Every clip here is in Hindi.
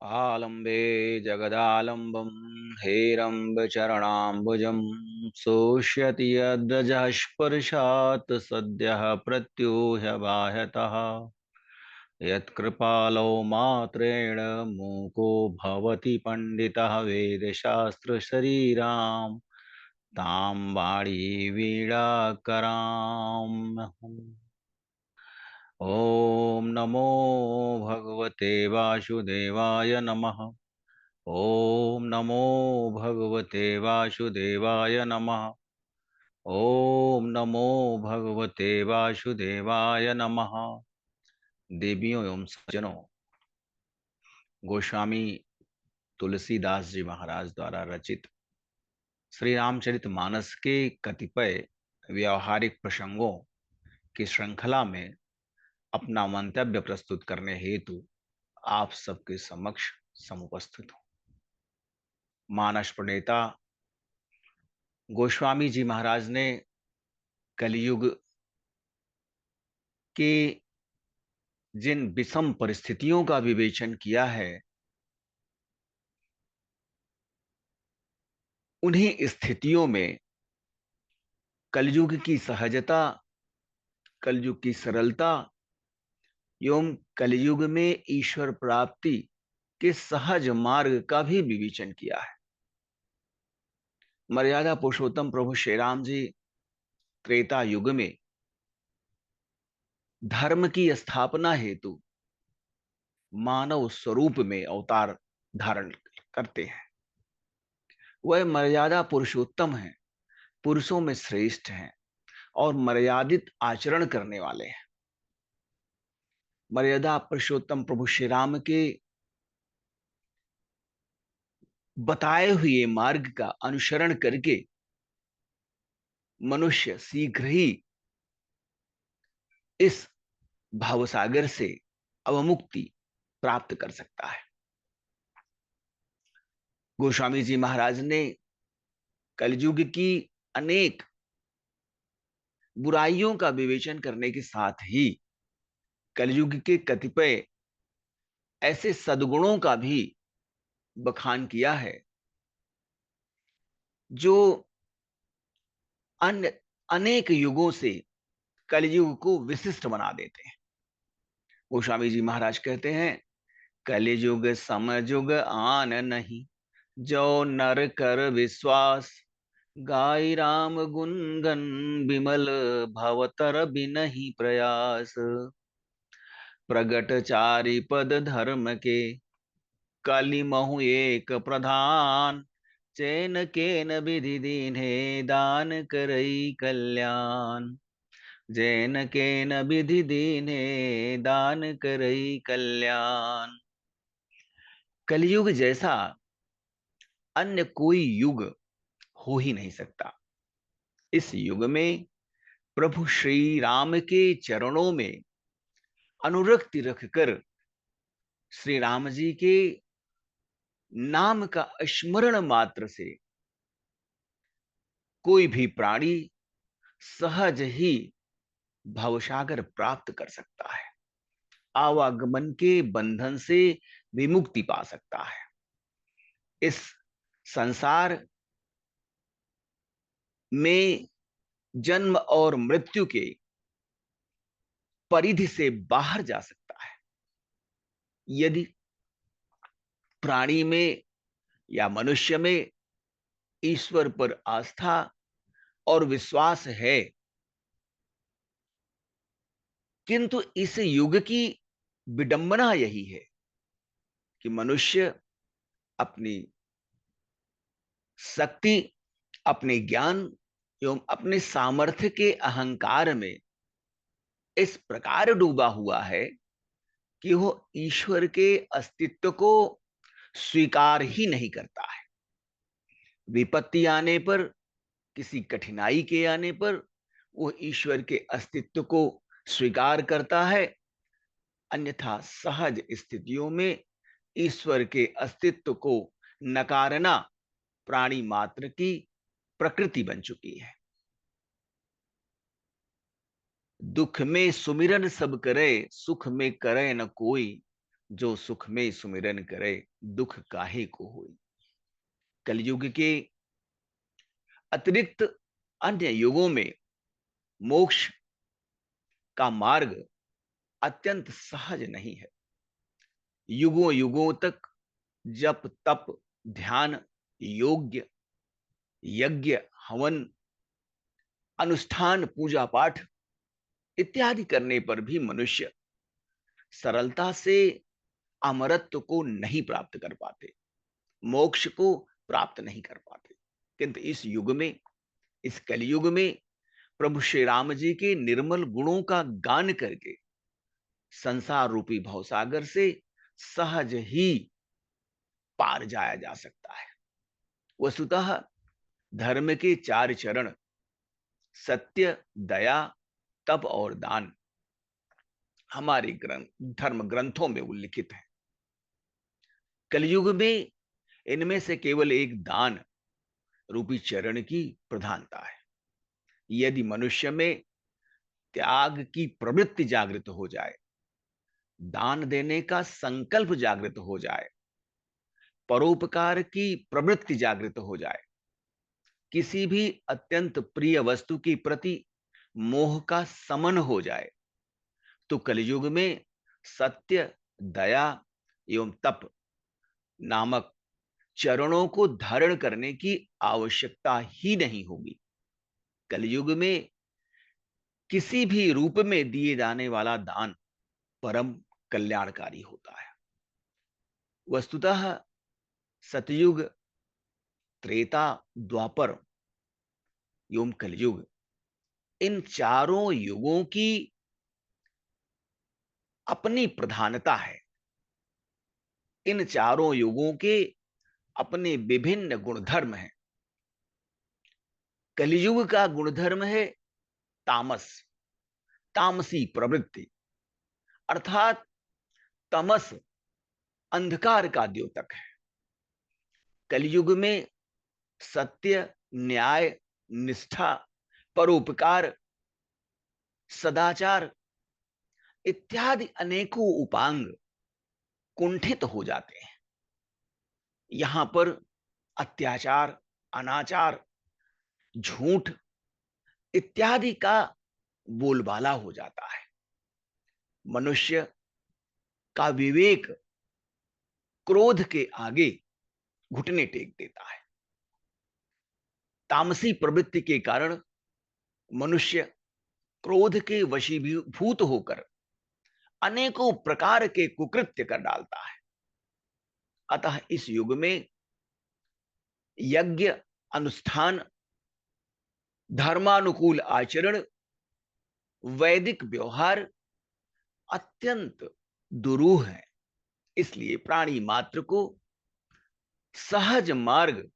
आलम्बे जगदालम्बं हेरम्बचरणाम्बुजं शोष्यति यद्रजः स्पर्शात् सद्यः प्रत्यूह्य बाह्यतः यत्कृपालो मात्रेण मूको भवति पण्डितः वेदशास्त्रशरीरां तां वाणी वीणाकराम्। ॐ नमो भगवते वासुदेवाय नमः। ॐ नमो भगवते वासुदेवाय नमः। ॐ नमो भगवते वासुदेवाय नमः। देवियों एवं सज्जनों, गोस्वामी तुलसीदास जी महाराज द्वारा रचित श्री रामचरित मानस के कतिपय व्यावहारिक प्रसंगों की श्रृंखला में अपना मंतव्य प्रस्तुत करने हेतु आप सबके समक्ष समुपस्थित हूं। मानस प्रणेता गोस्वामी जी महाराज ने कलयुग के जिन विषम परिस्थितियों का विवेचन किया है, उन्हीं स्थितियों में कलयुग की सहजता, कलयुग की सरलता एवं कलयुग में ईश्वर प्राप्ति के सहज मार्ग का भी विवेचन किया है। मर्यादा पुरुषोत्तम प्रभु श्री राम जी त्रेता युग में धर्म की स्थापना हेतु मानव स्वरूप में अवतार धारण करते हैं। वह मर्यादा पुरुषोत्तम हैं, पुरुषों में श्रेष्ठ हैं और मर्यादित आचरण करने वाले हैं। मर्यादा पुरुषोत्तम प्रभु श्री राम के बताए हुए मार्ग का अनुसरण करके मनुष्य शीघ्र ही इस भावसागर से अवमुक्ति प्राप्त कर सकता है। गोस्वामी जी महाराज ने कलयुग की अनेक बुराइयों का विवेचन करने के साथ ही कलयुग के कतिपय ऐसे सद्गुणों का भी बखान किया है जो अन्य अनेक युगों से कलयुग को विशिष्ट बना देते हैं। गोस्वामी जी महाराज कहते हैं, कलयुग समयुग आन नहीं, जो नर कर विश्वास, गाय राम गुण गन विमल भवतर बिनहि प्रयास। प्रगट चारि पद धर्म के, कलि महु एक प्रधान, चैन केन विधि दीन्हे दान करई कल्याण। जैन केन विधि दीन्हे दान करई कल्याण। कलयुग जैसा अन्य कोई युग हो ही नहीं सकता। इस युग में प्रभु श्री राम के चरणों में अनुरक्ति रखकर श्री राम जी के नाम का स्मरण मात्र से कोई भी प्राणी सहज ही भवसागर प्राप्त कर सकता है, आवागमन के बंधन से विमुक्ति पा सकता है। इस संसार में जन्म और मृत्यु के परिधि से बाहर जा सकता है। यदि प्राणी में या मनुष्य में ईश्वर पर आस्था और विश्वास है, किंतु इस युग की विडंबना यही है कि मनुष्य अपनी शक्ति, अपने ज्ञान एवं अपने सामर्थ्य के अहंकार में इस प्रकार डूबा हुआ है कि वो ईश्वर के अस्तित्व को स्वीकार ही नहीं करता है। विपत्ति आने पर, किसी कठिनाई के आने पर वो ईश्वर के अस्तित्व को स्वीकार करता है, अन्यथा सहज स्थितियों में ईश्वर के अस्तित्व को नकारना प्राणी मात्र की प्रकृति बन चुकी है। दुख में सुमिरन सब करे, सुख में करे न कोई, जो सुख में सुमिरन करे, दुख काहे को होई। कलयुग के अतिरिक्त अन्य युगों में मोक्ष का मार्ग अत्यंत सहज नहीं है। युगों युगों तक जप तप ध्यान योग्य यज्ञ हवन अनुष्ठान पूजा पाठ इत्यादि करने पर भी मनुष्य सरलता से अमरत्व को नहीं प्राप्त कर पाते, मोक्ष को प्राप्त नहीं कर पाते। किंतु इस युग में, इस कलयुग में प्रभु श्री राम जी के निर्मल गुणों का गान करके संसार रूपी भवसागर से सहज ही पार जाया जा सकता है। वस्तुतः धर्म के चार चरण सत्य दया तप और दान हमारे धर्म ग्रंथों में उल्लिखित है। कलयुग में इनमें से केवल एक दान रूपी चरण की प्रधानता है। यदि मनुष्य में त्याग की प्रवृत्ति जागृत हो जाए, दान देने का संकल्प जागृत हो जाए, परोपकार की प्रवृत्ति जागृत हो जाए, किसी भी अत्यंत प्रिय वस्तु के प्रति मोह का समन हो जाए, तो कलयुग में सत्य दया एवं तप नामक चरणों को धारण करने की आवश्यकता ही नहीं होगी। कलयुग में किसी भी रूप में दिए जाने वाला दान परम कल्याणकारी होता है। वस्तुतः सतयुग त्रेता द्वापर एवं कलयुग इन चारों युगों की अपनी प्रधानता है। इन चारों युगों के अपने विभिन्न गुणधर्म हैं। कलियुग का गुणधर्म है तामस, तामसी प्रवृत्ति, अर्थात तमस अंधकार का द्योतक है। कलयुग में सत्य न्याय निष्ठा परोपकार सदाचार इत्यादि अनेकों उपांग कुंठित हो जाते हैं। यहां पर अत्याचार अनाचार झूठ इत्यादि का बोलबाला हो जाता है। मनुष्य का विवेक क्रोध के आगे घुटने टेक देता है। तामसी प्रवृत्ति के कारण मनुष्य क्रोध के वशीभूत होकर अनेकों प्रकार के कुकृत्य कर डालता है। अतः इस युग में यज्ञ अनुष्ठान धर्मानुकूल आचरण वैदिक व्यवहार अत्यंत दुरूह है। इसलिए प्राणी मात्र को सहज मार्ग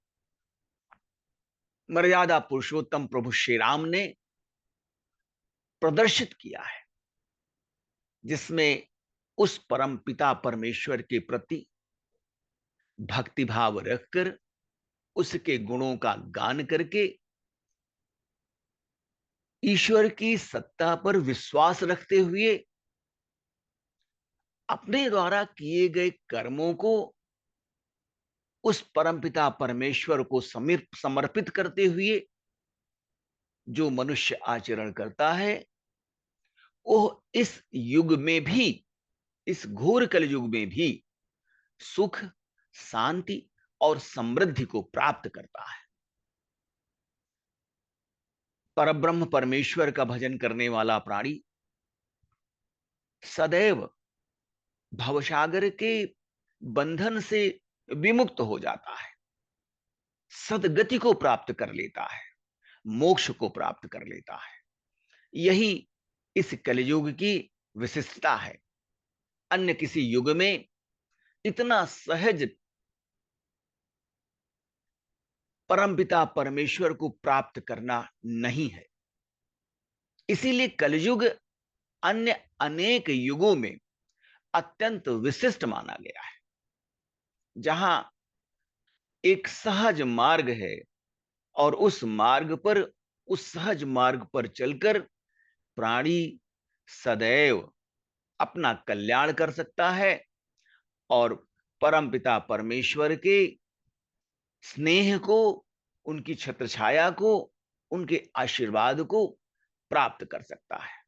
मर्यादा पुरुषोत्तम प्रभु श्री राम ने प्रदर्शित किया है, जिसमें उस परम पिता परमेश्वर के प्रति भक्तिभाव रखकर उसके गुणों का गान करके ईश्वर की सत्ता पर विश्वास रखते हुए अपने द्वारा किए गए कर्मों को उस परमपिता परमेश्वर को समर्पित करते हुए जो मनुष्य आचरण करता है, वो इस युग में भी, इस घोर कलयुग में भी सुख शांति और समृद्धि को प्राप्त करता है। परब्रह्म परमेश्वर का भजन करने वाला प्राणी सदैव भवसागर के बंधन से विमुक्त हो जाता है, सदगति को प्राप्त कर लेता है, मोक्ष को प्राप्त कर लेता है। यही इस कलयुग की विशिष्टता है। अन्य किसी युग में इतना सहज परमपिता परमेश्वर को प्राप्त करना नहीं है। इसीलिए कलयुग अन्य अनेक युगों में अत्यंत विशिष्ट माना गया है, जहां एक सहज मार्ग है और उस मार्ग पर, उस सहज मार्ग पर चलकर प्राणी सदैव अपना कल्याण कर सकता है और परमपिता परमेश्वर के स्नेह को, उनकी छत्रछाया को, उनके आशीर्वाद को प्राप्त कर सकता है।